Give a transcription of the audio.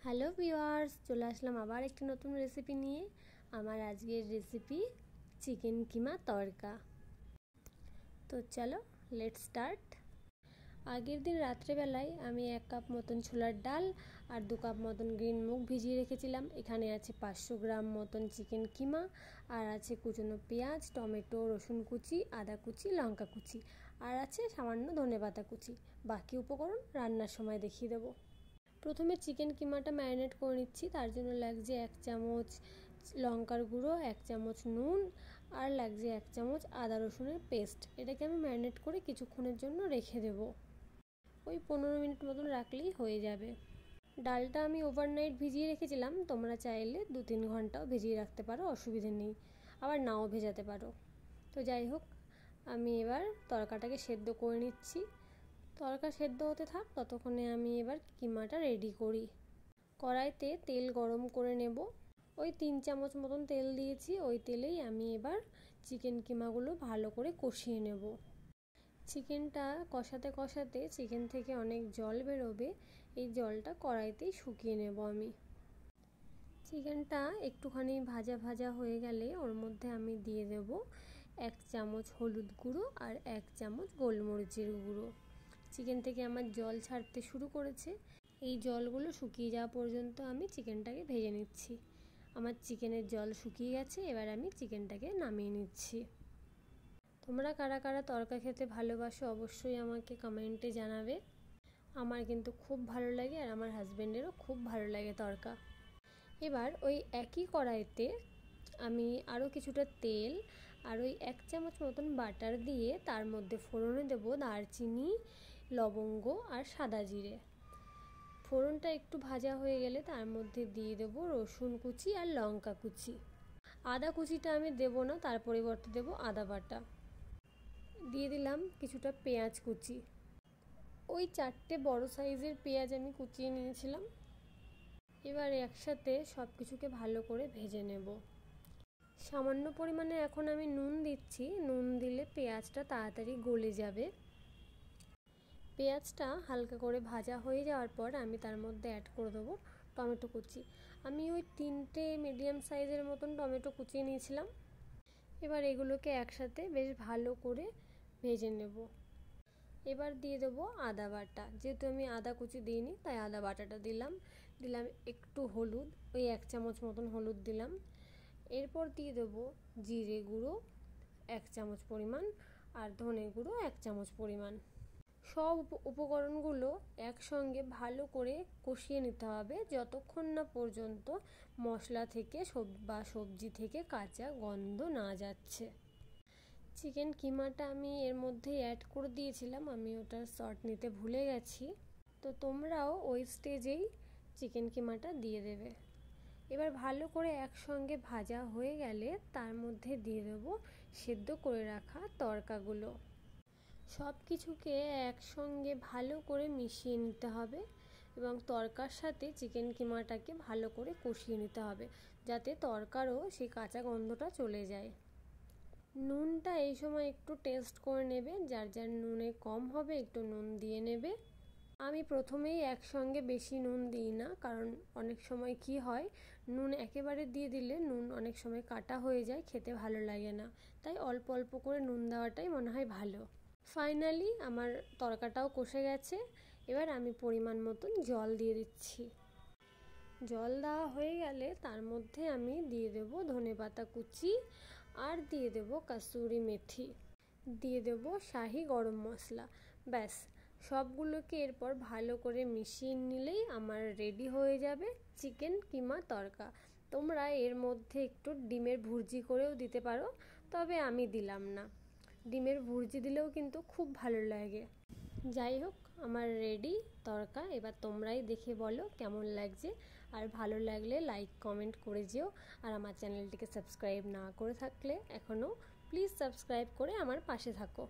Hello viewers, চলে আসলাম আবার একটি নতুন রেসিপি নিয়ে। আমার আজকের রেসিপি চিকেন কিমা তড়কা। তো চলো লেটস স্টার্ট। আগের দিন রাত্রেবেলায় আমি 1 কাপ মতন ছোলার ডাল আর 2 কাপ মতন গ্রিন মুগ ভিজিয়ে রেখেছিলাম। এখানে আছে 500 গ্রাম মতন চিকেন কিমা, আর আছে কুচনো পেঁয়াজ, টমেটো, রসুন কুচি, আদা কুচি, লঙ্কা কুচি, আর আছে সামান্য ধনেপাতা কুচি। বাকি উপকরণ রান্নার সময় দেখিয়ে দেবো। প্রথমে চিকেন কিমাটা ম্যারিনেট করে নিচ্ছি। তার জন্য লাগছে 1 চামচ লঙ্কার গুঁড়ো, 1 চামচ নুন, আর লাগছে 1 চামচ আদা রসুনের পেস্ট। এটাকে আমি ম্যারিনেট করে কিছুক্ষণের জন্য রেখে দেব। ওই 15 মিনিট মতন রাখলেই হয়ে যাবে। ডালটা আমি ওভারনাইট ভিজিয়ে রেখেছিলাম, তোমরা চাইলে 2-3 ঘন্টাও ভিজিয়ে রাখতে পারো, অসুবিধে নেই, আবার নাও ভেজাতে পারো। তো যাই হোক, আমি এবার তরকাটাকে সেদ্ধ করে নিচ্ছি। তরকা সেদ্ধ হতে থাক, ততক্ষণে আমি এবার কিমাটা রেডি করি। কড়াইতে তেল গরম করে নেব। ওই 3 চামচ মতন তেল দিয়েছি। ওই তেলেই আমি এবার চিকেন কিমাগুলো ভালো করে কষিয়ে নেব। চিকেনটা কষাতে কষাতে চিকেন থেকে অনেক জল বেরোবে, এই জলটা কড়াইতেই শুকিয়ে নেব আমি। চিকেনটা একটুখানি ভাজা ভাজা হয়ে গেলে ওর মধ্যে আমি দিয়ে দেব 1 চামচ হলুদ গুঁড়ো আর 1 চামচ গোলমরিচের গুঁড়ো। চিকেন থেকে আমার জল ছাড়তে শুরু করেছে, এই জলগুলো শুকিয়ে যাওয়া পর্যন্ত আমি চিকেনটাকে ভেজে নিচ্ছি। আমার চিকেনের জল শুকিয়ে গেছে, এবার আমি চিকেনটাকে নামিয়ে নিচ্ছি। তোমরা কারা কারা তরকা খেতে ভালোবাসো অবশ্যই আমাকে কমেন্টে জানাবে। আমার কিন্তু খুব ভালো লাগে, আর আমার হাজব্যান্ডেরও খুব ভালো লাগে তরকা। এবার ওই একই কড়াইতে আমি আরও কিছুটা তেল আর ওই 1 চামচ মতন বাটার দিয়ে তার মধ্যে ফোড়নে দেবো দারচিনি, লবঙ্গ আর সাদা জিরে। ফোড়নটা একটু ভাজা হয়ে গেলে তার মধ্যে দিয়ে দেবো রসুন কুচি আর লঙ্কা কুচি। আদা কুচিটা আমি দেবো না, তার পরিবর্তে দেবো আদা বাটা। দিয়ে দিলাম কিছুটা পেঁয়াজ কুচি। ওই 4টে বড় সাইজের পেঁয়াজ আমি কুচিয়ে নিয়েছিলাম। এবার একসাথে সব কিছুকে ভালো করে ভেজে নেব। সামান্য পরিমাণে এখন আমি নুন দিচ্ছি, নুন দিলে পেঁয়াজটা তাড়াতাড়ি গলে যাবে। পেঁয়াজটা হালকা করে ভাজা হয়ে যাওয়ার পর আমি তার মধ্যে অ্যাড করে দেবো টমেটো কুচি। আমি ওই 3টে মিডিয়াম সাইজের মতন টমেটো কুচিয়ে নিয়েছিলাম। এবার এগুলোকে একসাথে বেশ ভালো করে ভেজে নেব। এবার দিয়ে দেবো আদা বাটা। যেহেতু আমি আদা কুচি দিইনি, তাই আদা বাটাটা দিলাম একটু হলুদ, ওই 1 চামচ মতন হলুদ দিলাম। এরপর দিয়ে দেবো জিরে গুঁড়ো 1 চামচ পরিমাণ, আর ধনে গুঁড়ো 1 চামচ পরিমাণ। সব উপকরণগুলো একসঙ্গে ভালো করে কষিয়ে নিতে হবে যতক্ষণ না পর্যন্ত মশলা থেকে সবজি থেকে কাঁচা গন্ধ না যাচ্ছে। চিকেন কিমাটা আমি এর মধ্যে অ্যাড করে দিয়েছিলাম, আমি ওটার শর্ট নিতে ভুলে গেছি। তো তোমরাও ওই স্টেজেই চিকেন কিমাটা দিয়ে দেবে। এবার ভালো করে একসঙ্গে ভাজা হয়ে গেলে তার মধ্যে দিয়ে দেবো সেদ্ধ করে রাখা তরকাগুলো। সব কিছুকে একসঙ্গে ভালো করে মিশিয়ে নিতে হবে এবং তরকার সাথে চিকেন কিমাটাকে ভালো করে কষিয়ে নিতে হবে, যাতে তরকারও সেই কাঁচা গন্ধটা চলে যায়। নুনটা এই সময় একটু টেস্ট করে নেবে, যার যার নুনে কম হবে একটু নুন দিয়ে নেবে। আমি প্রথমেই একসঙ্গে বেশি নুন দিই না, কারণ অনেক সময় কি হয়, নুন একেবারে দিয়ে দিলে নুন অনেক সময় কাটা হয়ে যায়, খেতে ভালো লাগে না। তাই অল্প অল্প করে নুন দেওয়াটাই মনে হয় ভালো। ফাইনালি আমার তরকাটাও কষে গেছে। এবার আমি পরিমাণ মতন জল দিয়ে দিচ্ছি। জল দেওয়া হয়ে গেলে তার মধ্যে আমি দিয়ে দেব ধনেপাতা কুচি, আর দিয়ে দেব কাসুরি মেথি, দিয়ে দেব শাহি গরম মশলা। ব্যাস, সবগুলোকে এরপর ভালো করে মিশিয়ে নিলেই আমার রেডি হয়ে যাবে চিকেন কিমা তরকা। তোমরা এর মধ্যে একটু ডিমের ভুর্জি করেও দিতে পারো, তবে আমি দিলাম না। ডিমের ভুর্জি দিলেও কিন্তু খুব ভালো লাগে। যাই হোক, আমার রেডি তরকা। এবার তোমরাই দেখে বলো কেমন লাগছে, আর ভালো লাগলে লাইক কমেন্ট করে যেও। আর আমার চ্যানেলটিকে সাবস্ক্রাইব না করে থাকলে এখনও প্লিজ সাবস্ক্রাইব করে আমার পাশে থাকো।